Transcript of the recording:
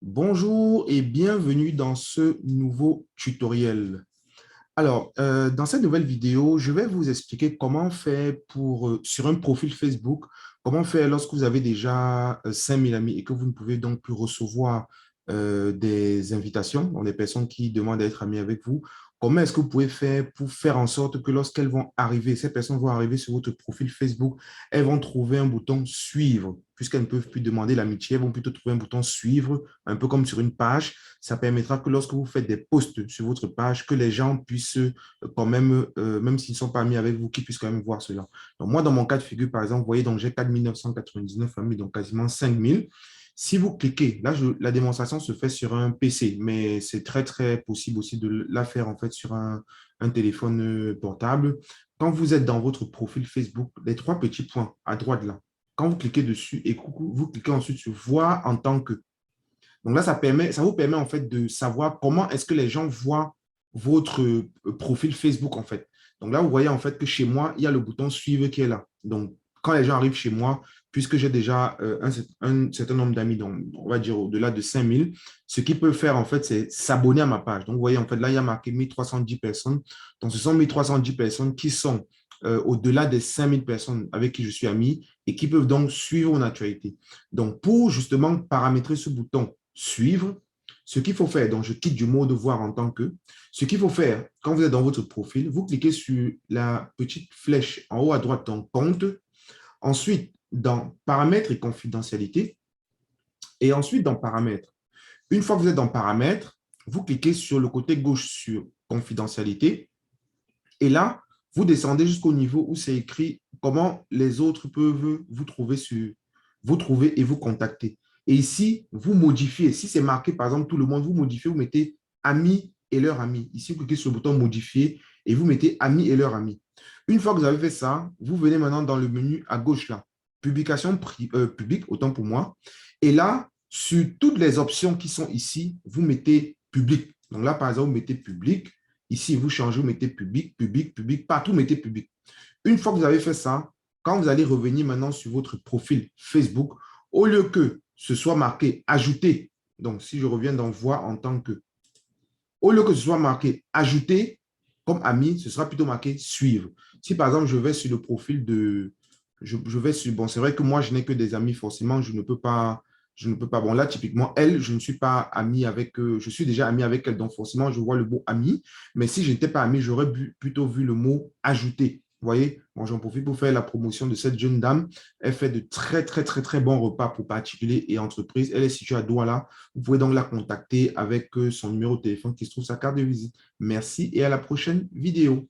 Bonjour et bienvenue dans ce nouveau tutoriel. Alors, dans cette nouvelle vidéo, je vais vous expliquer comment faire sur un profil Facebook, comment faire lorsque vous avez déjà 5000 amis et que vous ne pouvez donc plus recevoir des invitations, donc des personnes qui demandent d'être amis avec vous. Comment est-ce que vous pouvez faire pour faire en sorte que lorsqu'elles vont arriver, ces personnes vont arriver sur votre profil Facebook, elles vont trouver un bouton suivre, puisqu'elles ne peuvent plus demander l'amitié, elles vont plutôt trouver un bouton suivre, un peu comme sur une page. Ça permettra que lorsque vous faites des posts sur votre page, que les gens puissent quand même, même s'ils ne sont pas amis avec vous, qu'ils puissent quand même voir cela. Donc moi, dans mon cas de figure, par exemple, vous voyez, donc j'ai 4999 amis, donc quasiment 5000. Si vous cliquez, là, la démonstration se fait sur un PC, mais c'est très, très possible aussi de la faire en fait sur un téléphone portable. Quand vous êtes dans votre profil Facebook, les trois petits points à droite là, quand vous cliquez dessus et vous cliquez ensuite sur voir en tant que. Donc là, ça vous permet en fait de savoir comment est-ce que les gens voient votre profil Facebook en fait. Donc là, vous voyez en fait que chez moi, il y a le bouton suivre qui est là. Donc, quand les gens arrivent chez moi, puisque j'ai déjà un certain nombre d'amis, donc on va dire au-delà de 5000, ce qu'ils peuvent faire en fait, c'est s'abonner à ma page. Donc, vous voyez en fait là, il y a marqué 1310 personnes. Donc, ce sont 1310 personnes qui sont au-delà des 5000 personnes avec qui je suis ami et qui peuvent donc suivre mon actualité. Donc, pour justement paramétrer ce bouton suivre, ce qu'il faut faire, donc je quitte du mode voir en tant que, ce qu'il faut faire quand vous êtes dans votre profil, vous cliquez sur la petite flèche en haut à droite dans compte, ensuite dans paramètres et confidentialité, et ensuite dans paramètres. Une fois que vous êtes dans paramètres, vous cliquez sur le côté gauche sur confidentialité, et là, vous descendez jusqu'au niveau où c'est écrit comment les autres peuvent vous trouver et vous contacter. Et ici, vous modifiez. Si c'est marqué, par exemple, tout le monde, vous modifiez, vous mettez amis et leurs amis. Ici, vous cliquez sur le bouton modifier et vous mettez amis et leurs amis. Une fois que vous avez fait ça, vous venez maintenant dans le menu à gauche là, publication publique, autant pour moi. Et là, sur toutes les options qui sont ici, vous mettez public. Donc là, par exemple, vous mettez public. Ici, vous changez, vous mettez public, public, public, partout, mettez public. Une fois que vous avez fait ça, quand vous allez revenir maintenant sur votre profil Facebook, au lieu que ce soit marqué ajouter, donc si je reviens dans voir en tant que, au lieu que ce soit marqué ajouter comme ami, ce sera plutôt marqué suivre. Si par exemple, je vais sur le profil de, je vais sur, bon, c'est vrai que moi, je n'ai que des amis, forcément, je ne peux pas. Bon, là, typiquement, elle, je ne suis pas ami avec, je suis déjà ami avec elle, donc forcément, je vois le mot ami. Mais si je n'étais pas ami, j'aurais plutôt vu le mot ajouter. Vous voyez, bon, j'en profite pour faire la promotion de cette jeune dame. Elle fait de très, très, très, très bons repas pour particuliers et entreprises. Elle est située à Douala. Vous pouvez donc la contacter avec son numéro de téléphone qui se trouve sur sa carte de visite. Merci et à la prochaine vidéo.